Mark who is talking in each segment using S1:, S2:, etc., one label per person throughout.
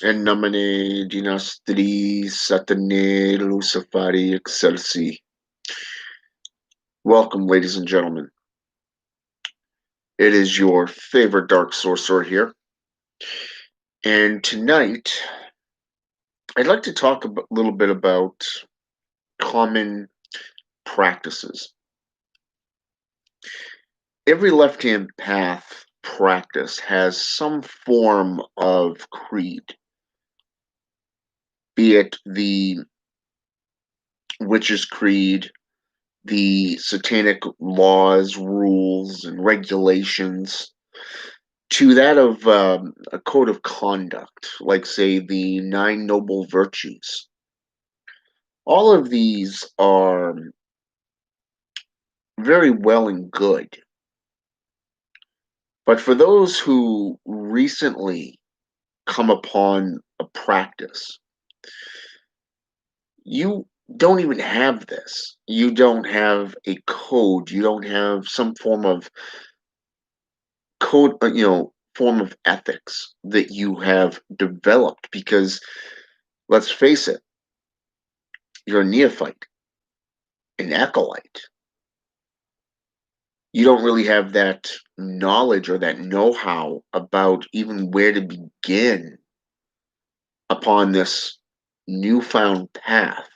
S1: In nomine Dinastri Satanae Luciferi Excelsi. Welcome, ladies and gentlemen. It is your favorite Dark Sorcerer here. And tonight, I'd like to talk a little bit about common practices. Every left-hand path practice has some form of creed, be it the Witch's Creed, the satanic laws, rules, and regulations, to that of a code of conduct, like, say, the Nine Noble Virtues. All of these are very well and good. But for those who recently come upon a practice, you don't even have this. You don't have a code. You don't have some form of code, form of ethics that you have developed because, let's face it, you're a neophyte, an acolyte. You don't really have that knowledge or that know-how about even where to begin upon this newfound path.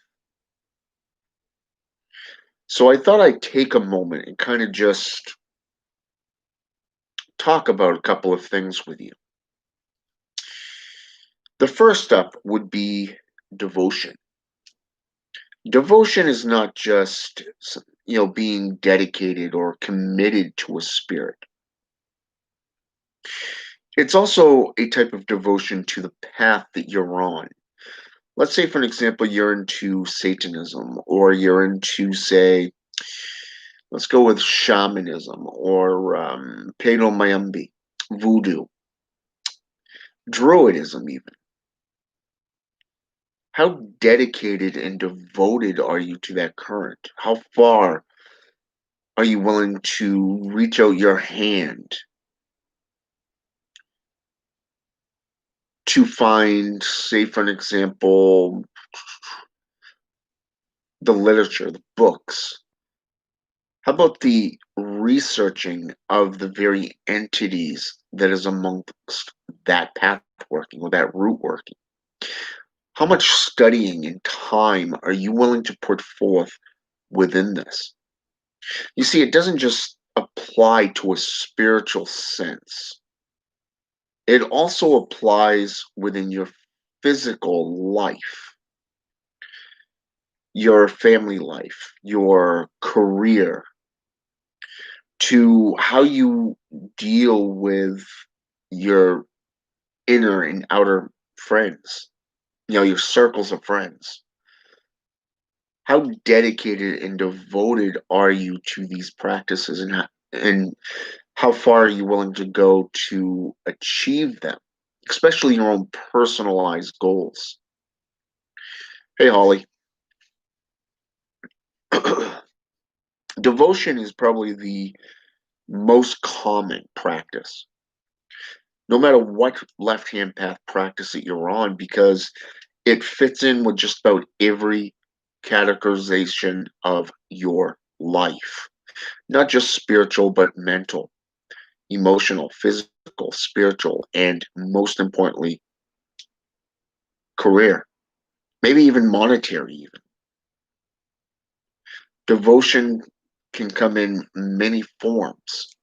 S1: So I thought I'd take a moment and kind of just talk about a couple of things with you. The first step would be devotion. Devotion is not just, being dedicated or committed to a spirit. It's also a type of devotion to the path that you're on. Let's say, for an example, you're into Satanism, or you're into, say, let's go with shamanism, or Palo Mayombe, voodoo, druidism even. How dedicated and devoted are you to that current? How far are you willing to reach out your hand to find, say, for an example, the literature, the books? How about the researching of the very entities that is amongst that path working or that root working? How much studying and time are you willing to put forth within this? You see, it doesn't just apply to a spiritual sense. It also applies within your physical life, your family life, your career, to how you deal with your inner and outer friends, your circles of friends. How dedicated and devoted are you to these practices, and how far are you willing to go to achieve them, especially your own personalized goals? Hey, Holly. Devotion is probably the most common practice, no matter what left hand path practice that you're on, because it fits in with just about every categorization of your life, not just spiritual, but mental, emotional, physical, spiritual, and most importantly, career, maybe even monetary, even. Devotion can come in many forms,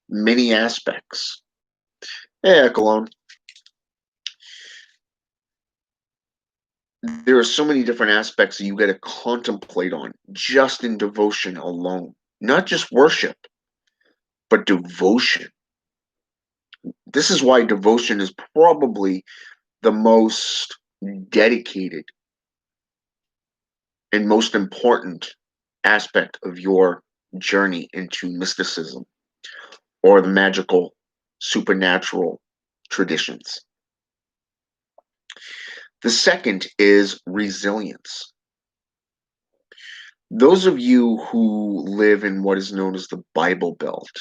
S1: many aspects. Hey, Cologne. There are so many different aspects that you got to contemplate on just in devotion alone, not just worship, but devotion. This is why devotion is probably the most dedicated and most important aspect of your journey into mysticism or the magical supernatural traditions. The second is resilience. Those of you who live in what is known as the Bible Belt,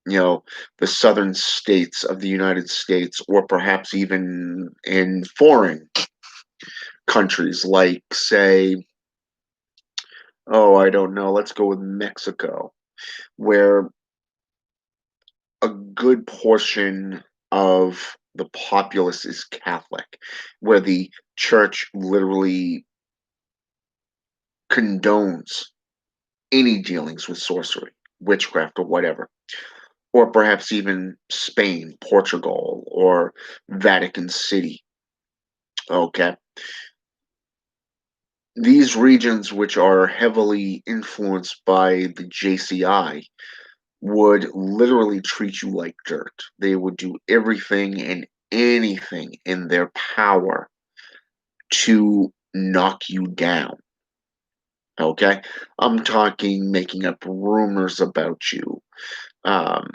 S1: you know, the southern states of the United States, or perhaps even in foreign countries like, say, oh, I don't know, let's go with Mexico, where a good portion of the populace is Catholic, where the church literally condones any dealings with sorcery, witchcraft, or whatever. Or perhaps even Spain, Portugal, or Vatican City. Okay. These regions, which are heavily influenced by the JCI, would literally treat you like dirt. They would do everything and anything in their power to knock you down. Okay. I'm talking making up rumors about you, um,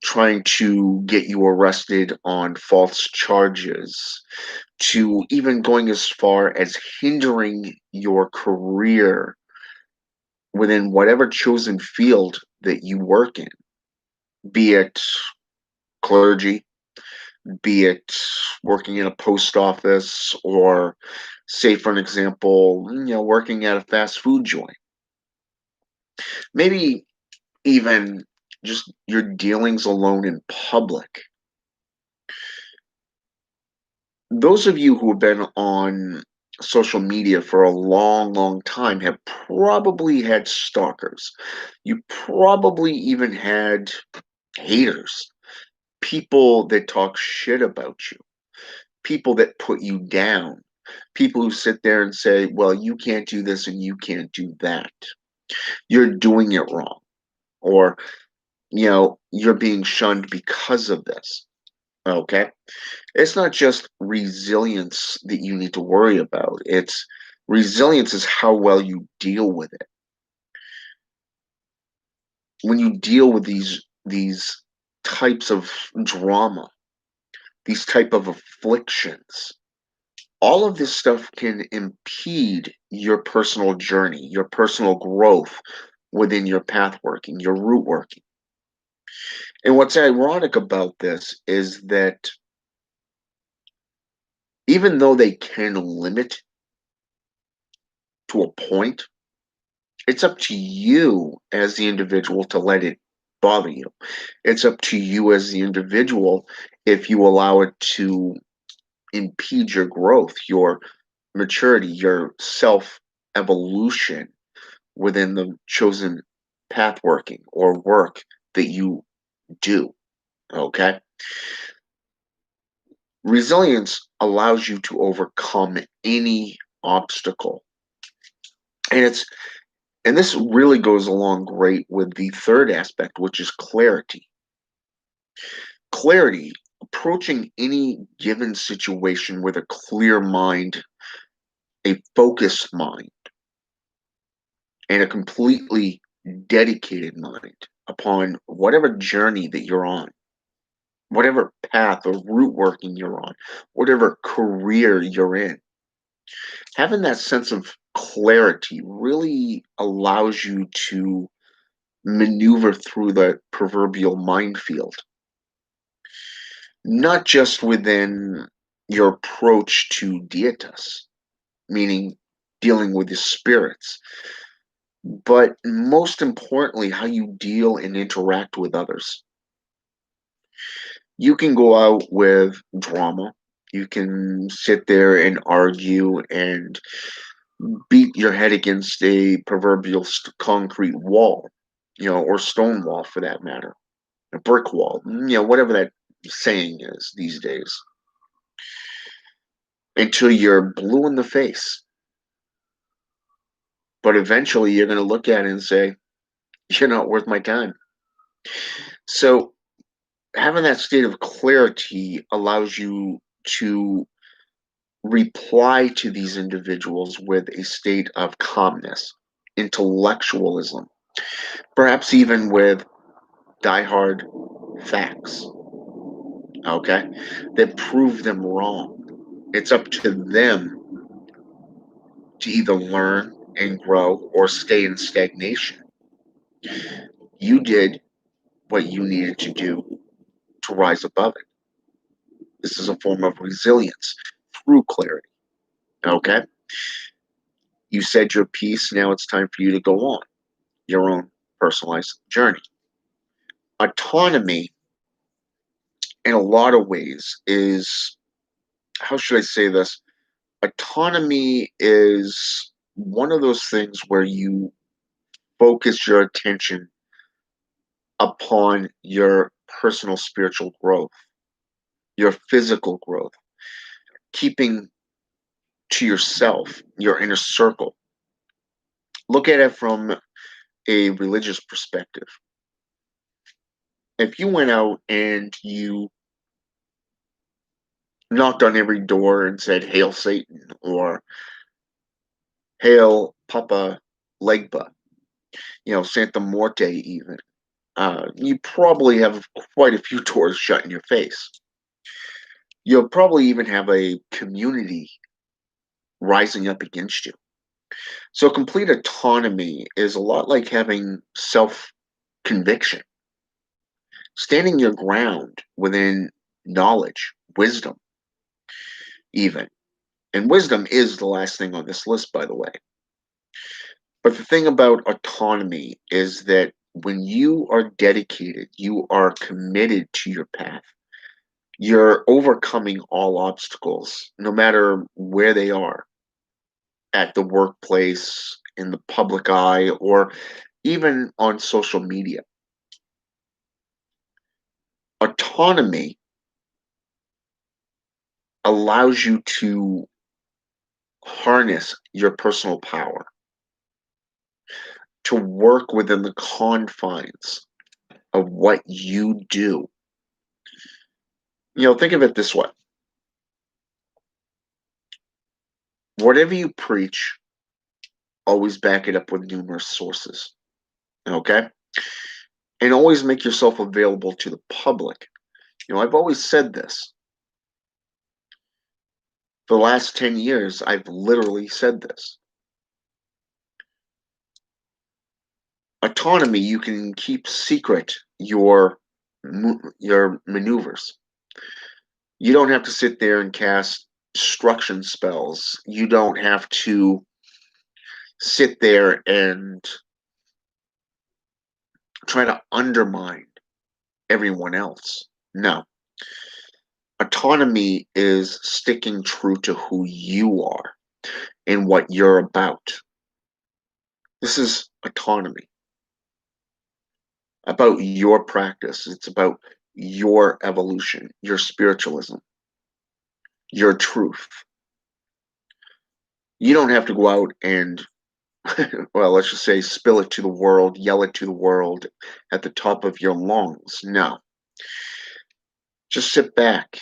S1: trying to get you arrested on false charges, to even going as far as hindering your career within whatever chosen field that you work in, be it clergy, be it working in a post office, or say, for an example, working at a fast food joint. Maybe even just your dealings alone in public. Those of you who have been on social media for a long, long time have probably had stalkers. You probably even had haters, people that talk shit about you, people that put you down, people who sit there and say, well, you can't do this and you can't do that. You're doing it wrong. Or, you're being shunned because of this. Okay. It's not just resilience that you need to worry about. It's resilience is how well you deal with it. When you deal with these types of drama, these type of afflictions, all of this stuff can impede your personal journey, your personal growth within your path working, your root working. And what's ironic about this is that even though they can limit to a point, it's up to you as the individual to let it bother you. It's up to you as the individual if you allow it to impede your growth, your maturity, your self evolution within the chosen path working or work that you do. Okay. Resilience allows you to overcome any obstacle. And this really goes along great with the third aspect, which is clarity. Clarity, approaching any given situation with a clear mind, a focused mind, and a completely dedicated mind upon whatever journey that you're on, whatever path or route working you're on, whatever career you're in. Having that sense of clarity really allows you to maneuver through the proverbial minefield, not just within your approach to dietas, meaning dealing with the spirits, but most importantly, how you deal and interact with others. You can go out with drama. You can sit there and argue and beat your head against a proverbial concrete wall, or stone wall for that matter, a brick wall, whatever that saying is these days, until you're blue in the face. But eventually you're going to look at it and say, you're not worth my time. So having that state of clarity allows you to reply to these individuals with a state of calmness, intellectualism, perhaps even with diehard facts, okay, that prove them wrong. It's up to them to either learn and grow or stay in stagnation. You did what you needed to do to rise above it. This is a form of resilience through clarity. Okay? You said your piece, now it's time for you to go on your own personalized journey. Autonomy, in a lot of ways, is, how should I say this? Autonomy is one of those things where you focus your attention upon your personal spiritual growth, your physical growth, keeping to yourself, your inner circle. Look at it from a religious perspective. If you went out and you knocked on every door and said, "Hail Satan," or "Hail Papa Legba," Santa Morte even, you probably have quite a few doors shut in your face. You'll probably even have a community rising up against you. So complete autonomy is a lot like having self-conviction, standing your ground within knowledge, wisdom, even. And wisdom is the last thing on this list, by the way. But the thing about autonomy is that when you are dedicated, you are committed to your path, you're overcoming all obstacles, no matter where they are, at the workplace, in the public eye, or even on social media. Autonomy allows you to harness your personal power, to work within the confines of what you do. Think of it this way: whatever you preach, always back it up with numerous sources. Okay? And always make yourself available to the public. I've always said this. For the last 10 years, I've literally said this. Autonomy, you can keep secret your maneuvers. You don't have to sit there and cast destruction spells. You don't have to sit there and try to undermine everyone else. No. Autonomy is sticking true to who you are and what you're about. This is autonomy. About your practice. It's about your evolution, your spiritualism, your truth. You don't have to go out and, well, let's just say, spill it to the world, yell it to the world at the top of your lungs. No. Just sit back,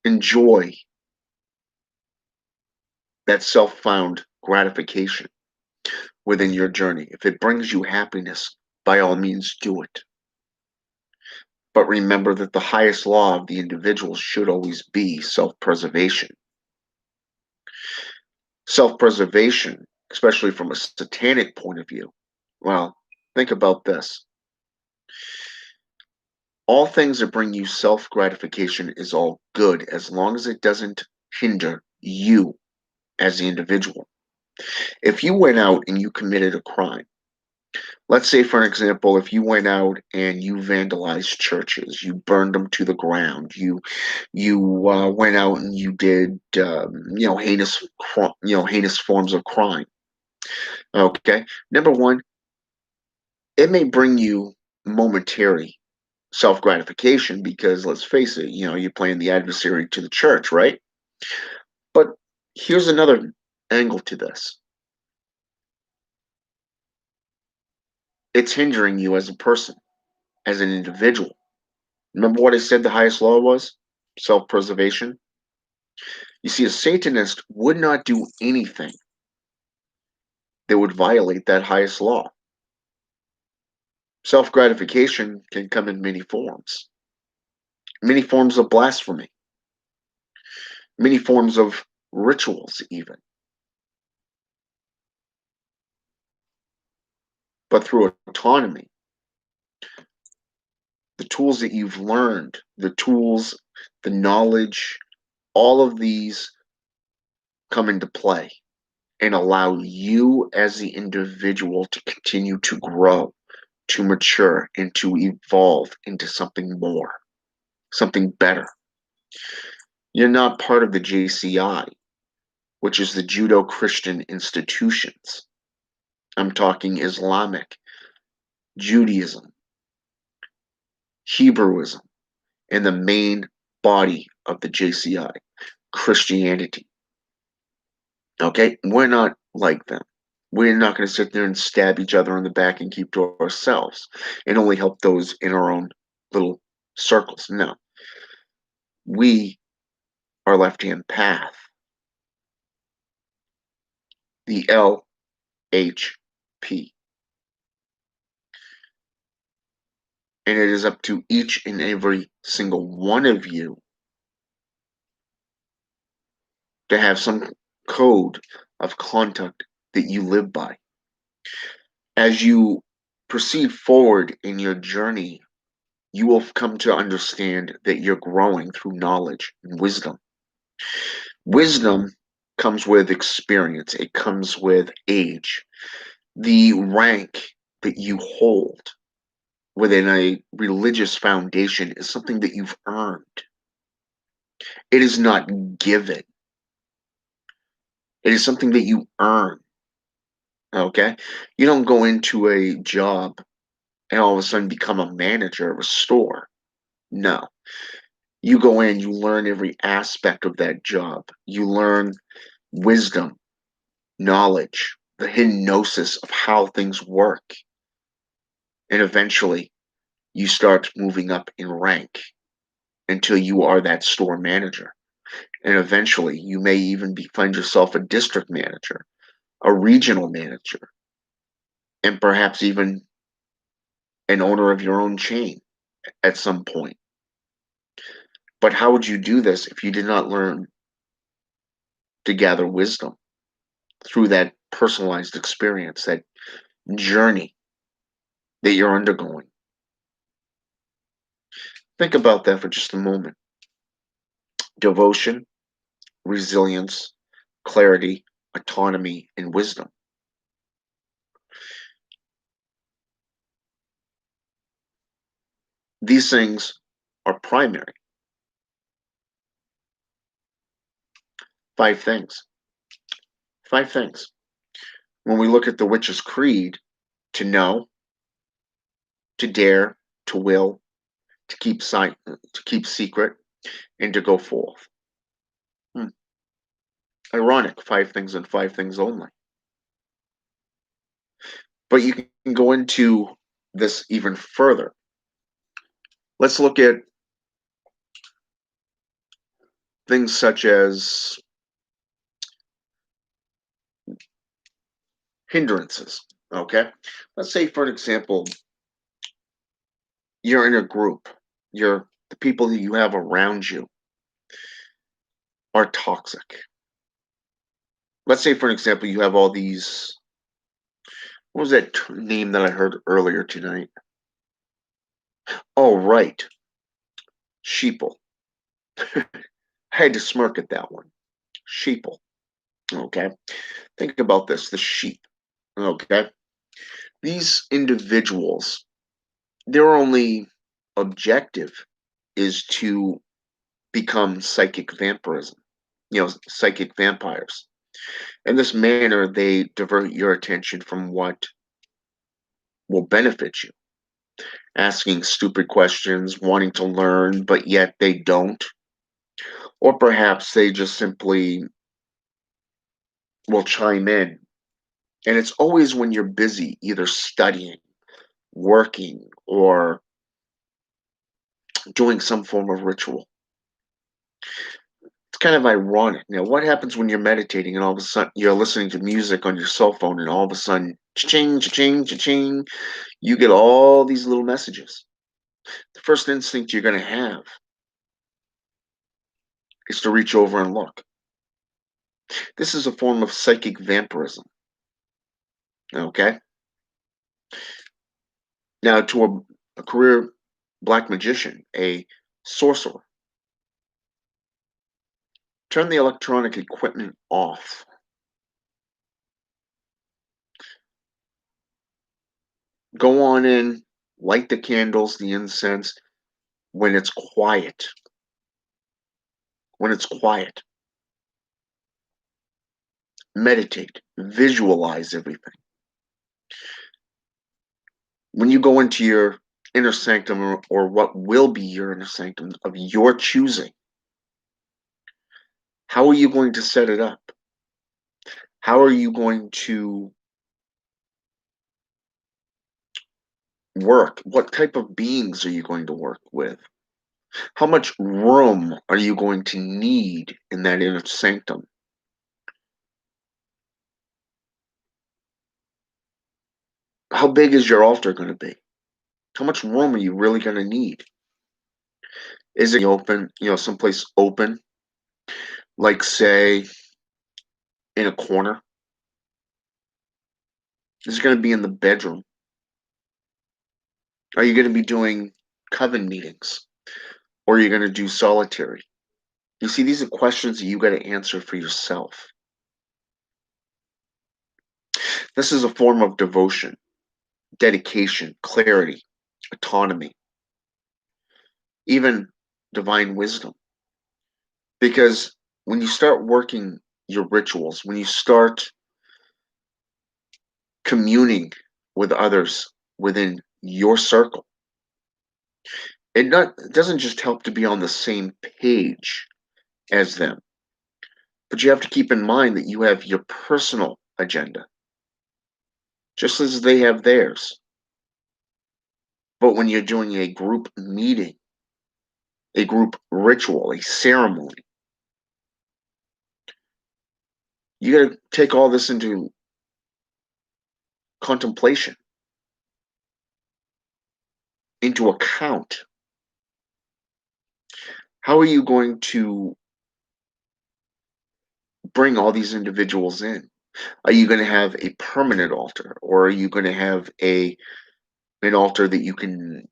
S1: enjoy that self found gratification within your journey. If it brings you happiness, by all means, do it. But remember that the highest law of the individual should always be self-preservation. Self-preservation, especially from a satanic point of view. Well, think about this. All things that bring you self-gratification is all good as long as it doesn't hinder you as the individual. If you went out and you committed a crime, let's say, for an example, if you went out and you vandalized churches, you burned them to the ground, you went out and you did heinous forms of crime. Okay, number one, it may bring you momentary self gratification because, let's face it, you're playing the adversary to the church, right? But here's another angle to this: it's hindering you as a person, as an individual. Remember what I said the highest law was? Self-preservation. You see, a Satanist would not do anything that would violate that highest law. Self-gratification can come in many forms of blasphemy, many forms of rituals, even. But through autonomy, the tools that you've learned, the tools, the knowledge, all of these come into play and allow you as the individual to continue to grow, to mature, and to evolve into something more, something better. You're not part of the JCI, which is the Judo Christian Institutions. I'm talking Islamic, Judaism, Hebrewism, and the main body of the JCI, Christianity. Okay? We're not like them. We're not going to sit there and stab each other in the back and keep to ourselves and only help those in our own little circles. No. We are left hand path, the LHP. And it is up to each and every single one of you to have some code of conduct that you live by. As you proceed forward in your journey, you will come to understand that you're growing through knowledge and wisdom. Wisdom comes with experience, it comes with age. The rank that you hold within a religious foundation is something that you've earned. It is not given. It is something that you earn. Okay? You don't go into a job and all of a sudden become a manager of a store. No. You go in, you learn every aspect of that job. You learn wisdom, knowledge, the hidden gnosis of how things work. And eventually, you start moving up in rank until you are that store manager. And eventually, you may even find yourself a district manager, a regional manager, and perhaps even an owner of your own chain at some point. But how would you do this if you did not learn to gather wisdom through that personalized experience, that journey that you're undergoing? Think about that for just a moment. Devotion, resilience, clarity, autonomy, and wisdom. These things are primary. 5 things. 5 things. When we look at the Witch's Creed, to know, to dare, to will, to keep secret, and to go forth. Hmm. Ironic, 5 things and 5 things only. But you can go into this even further. Let's look at things such as hindrances. Okay? Let's say, for an example, you're in a group. The people that you have around you are toxic. Let's say, for an example, you have all these. What was that name that I heard earlier tonight? Oh, right. Sheeple. I had to smirk at that one. Sheeple. Okay. Think about this, the sheep. Okay. These individuals, their only objective is to become psychic vampirism, psychic vampires. In this manner, they divert your attention from what will benefit you. Asking stupid questions, wanting to learn, but yet they don't. Or perhaps they just simply will chime in. And it's always when you're busy, either studying, working, or doing some form of ritual. It's kind of ironic. Now, what happens when you're meditating and all of a sudden you're listening to music on your cell phone and all of a sudden, cha-ching, cha-ching, cha-ching, you get all these little messages? The first instinct you're going to have is to reach over and look. This is a form of psychic vampirism. Okay? Now, to a career black magician, a sorcerer. Turn the electronic equipment off. Go on in, light the candles, the incense when it's quiet. When it's quiet. Meditate, visualize everything. When you go into your inner sanctum, or what will be your inner sanctum of your choosing, how are you going to set it up? How are you going to work? What type of beings are you going to work with? How much room are you going to need in that inner sanctum? How big is your altar going to be? How much room are you really going to need? Is it open, someplace open, like say in a corner? Is it going to be in the bedroom? Are you going to be doing coven meetings? Or are you going to do solitary? You see, these are questions that you got to answer for yourself. This is a form of devotion, dedication, clarity, autonomy, even divine wisdom. Because when you start working your rituals, when you start communing with others within your circle, it doesn't just help to be on the same page as them, but you have to keep in mind that you have your personal agenda, just as they have theirs. But when you're doing a group meeting, a group ritual, a ceremony, you got to take all this into contemplation, into account. How are you going to bring all these individuals in? Are you going to have a permanent altar, or are you going to have an altar that you can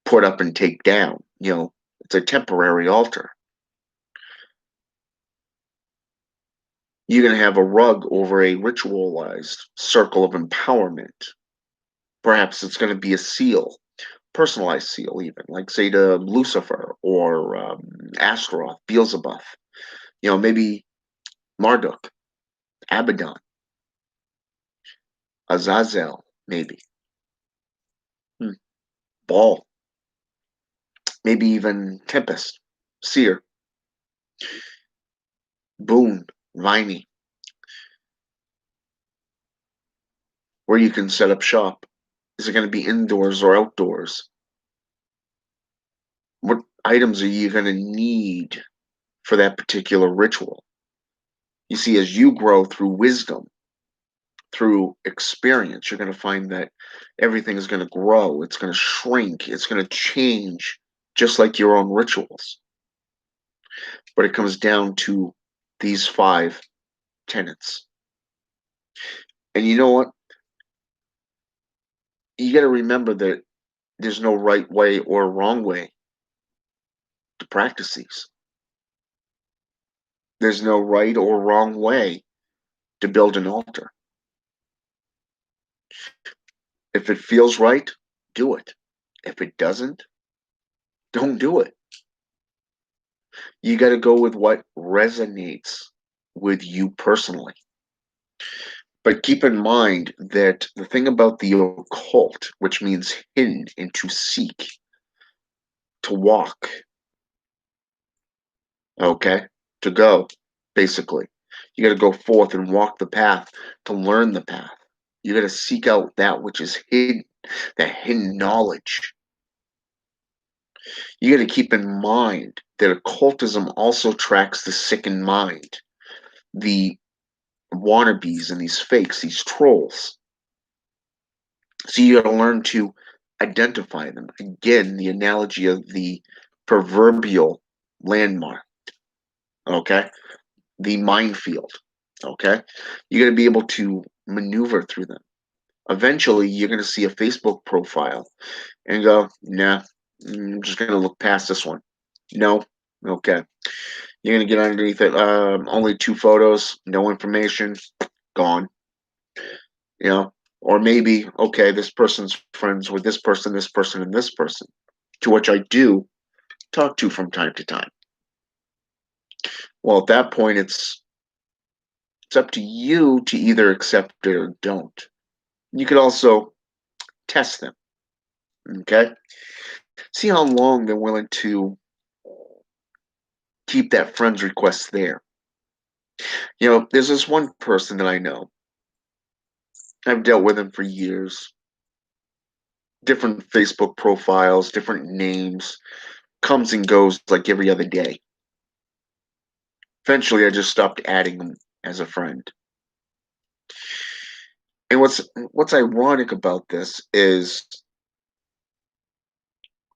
S1: put up and take down? It's a temporary altar. You're going to have a rug over a ritualized circle of empowerment. Perhaps it's going to be a seal, personalized seal, even like say to Lucifer or Astaroth, Beelzebub. Maybe Marduk, Abaddon, Azazel, maybe. Baal, maybe even Tempest, Seer, Boone, Viney, where you can set up shop. Is it going to be indoors or outdoors? What items are you going to need for that particular ritual? You see, as you grow through wisdom, through experience, you're going to find that everything is going to grow, it's going to shrink, it's going to change, just like your own rituals. But it comes down to these 5 tenets. And you know what? You got to remember that there's no right way or wrong way to practice these. There's no right or wrong way to build an altar. If it feels right, do it. If it doesn't, don't do it. You got to go with what resonates with you personally. But keep in mind that the thing about the occult, which means hidden and to seek, to walk, okay, to go, basically. You got to go forth and walk the path to learn the path. You got to seek out that which is hidden, that hidden knowledge. You got to keep in mind that occultism also tracks the sick in mind, the wannabes and these fakes, these trolls. So you got to learn to identify them. Again, the analogy of the proverbial landmark, okay? The minefield, okay? You got to be able to maneuver through them. Eventually, you're going to see a Facebook profile and go, nah, I'm just going to look past this one. No? Okay. You're going to get underneath it. Only 2 photos, no information, gone. You know? Or maybe, okay, this person's friends with this person, and this person, to which I do talk to from time to time. Well, at that point, it's up to you to either accept it or don't. You could also test them, okay? See how long they're willing to keep that friend's request there. There's this one person that I know. I've dealt with him for years. Different Facebook profiles, different names, comes and goes like every other day. Eventually, I just stopped adding him as a friend. And what's ironic about this is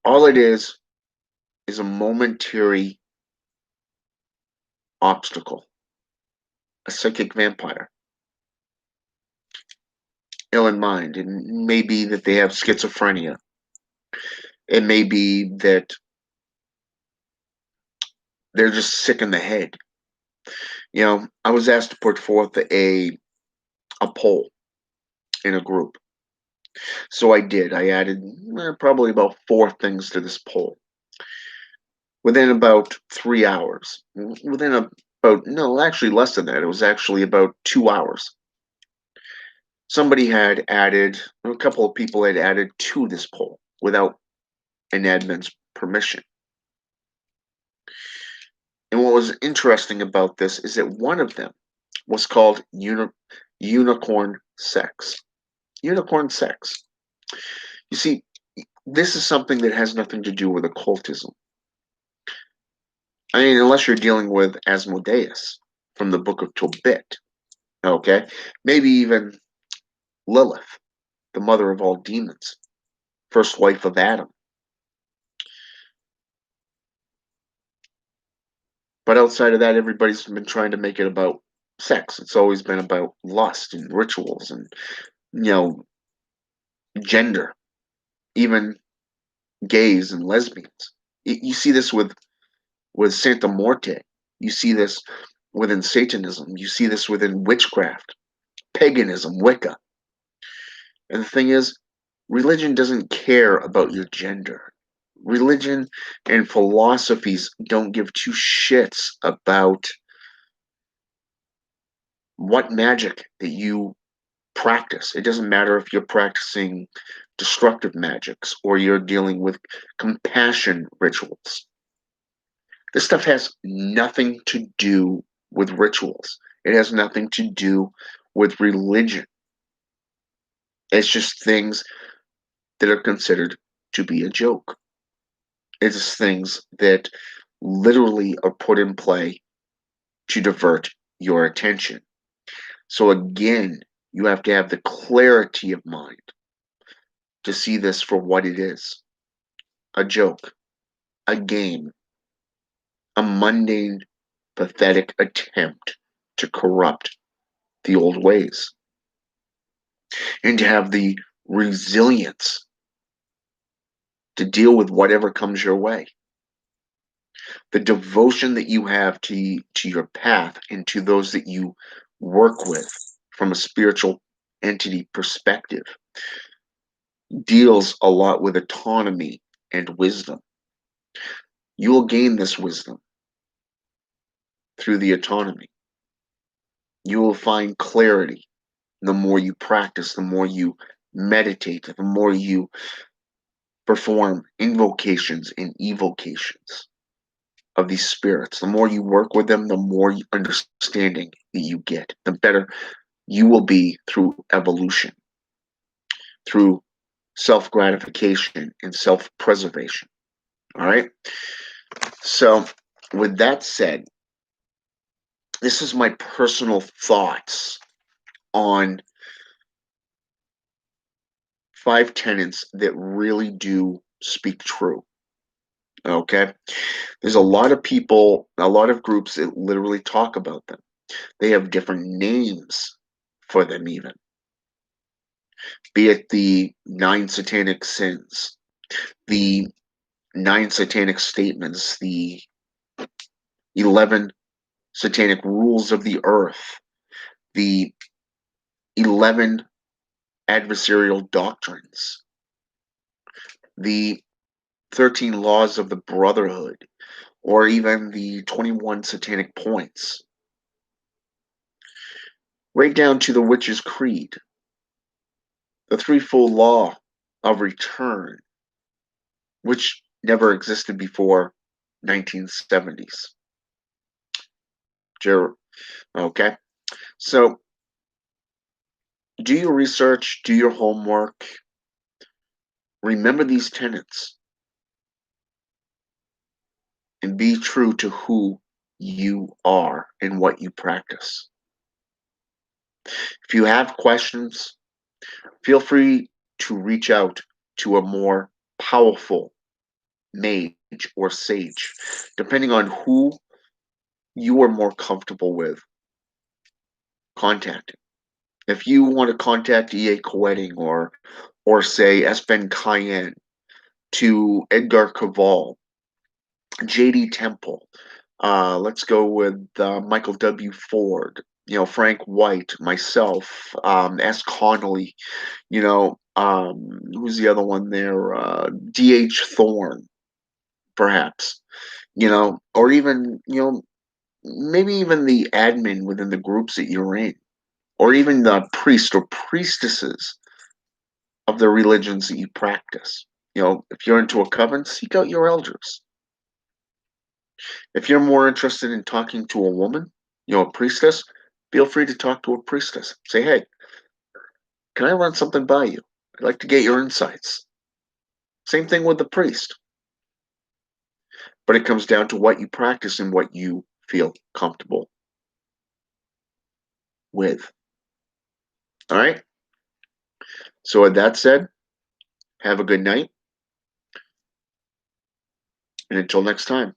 S1: all it is a momentary obstacle, a psychic vampire, ill in mind. It may be that they have schizophrenia. It may be that they're just sick in the head. I was asked to put forth a poll in a group. So I did. I added probably about 4 things to this poll. Within about 3 hours, within about, no, actually less than that. It was actually about 2 hours. Somebody had added, a couple of people had added to this poll without an admin's permission. And what was interesting about this is that one of them was called unicorn sex. Unicorn sex. You see, this is something that has nothing to do with occultism. I mean, unless you're dealing with Asmodeus from the Book of Tobit, okay? Maybe even Lilith, the mother of all demons, first wife of Adam. But outside of that, everybody's been trying to make it about sex. It's always been about lust and rituals and, you know, gender, even gays and lesbians. You see this with Santa Morte. You see this within Satanism. You see this within witchcraft, paganism, Wicca. And the thing is, religion doesn't care about your gender. Religion and philosophies don't give two shits about what magic that you practice. It doesn't matter if you're practicing destructive magics or you're dealing with compassion rituals. This stuff has nothing to do with rituals. It has nothing to do with religion. It's just things that are considered to be a joke. It's things that literally are put in play to divert your attention. So again, you have to have the clarity of mind to see this for what it is: a joke, a game, a mundane, pathetic attempt to corrupt the old ways, and to have the resilience to deal with whatever comes your way. The devotion that you have to your path and to those that you work with from a spiritual entity perspective deals a lot with autonomy and wisdom. You will gain this wisdom through the autonomy. You will find clarity the more you practice, the more you meditate, the more you perform invocations and evocations of these spirits. The more you work with them, the more understanding that you get, the better you will be through evolution, through self gratification and self preservation. All right. So, with that said, this is my personal thoughts on 5 tenets that really do speak true. Okay. There's a lot of people, a lot of groups that literally talk about them. They have different names for them, even, be it the 9 satanic sins, the 9 satanic statements, the 11 satanic rules of the earth, the 11 adversarial doctrines, the 13 laws of the brotherhood, or even the 21 satanic points, right down to the witch's creed, the threefold law of return, which never existed before 1970s. Okay, so do your research, do your homework, remember these tenets, and be true to who you are and what you practice. If you have questions, feel free to reach out to a more powerful mage or sage, depending on who you are more comfortable with contacting. If you want to contact E.A. Koetting or say Espen Cayenne, to Edgar Cavall, J.D. Temple, let's go with Michael W. Ford, Frank White, myself, S. Connolly, who's the other one there? D.H. Thorne, perhaps, or even, maybe even the admin within the groups that you're in, or even the priest or priestesses of the religions that you practice. If you're into a coven, seek out your elders. If you're more interested in talking to a woman, a priestess, feel free to talk to a priestess. Say, hey, can I run something by you? I'd like to get your insights. Same thing with the priest. But it comes down to what you practice and what you feel comfortable with. All right? So, with that said, have a good night. And until next time.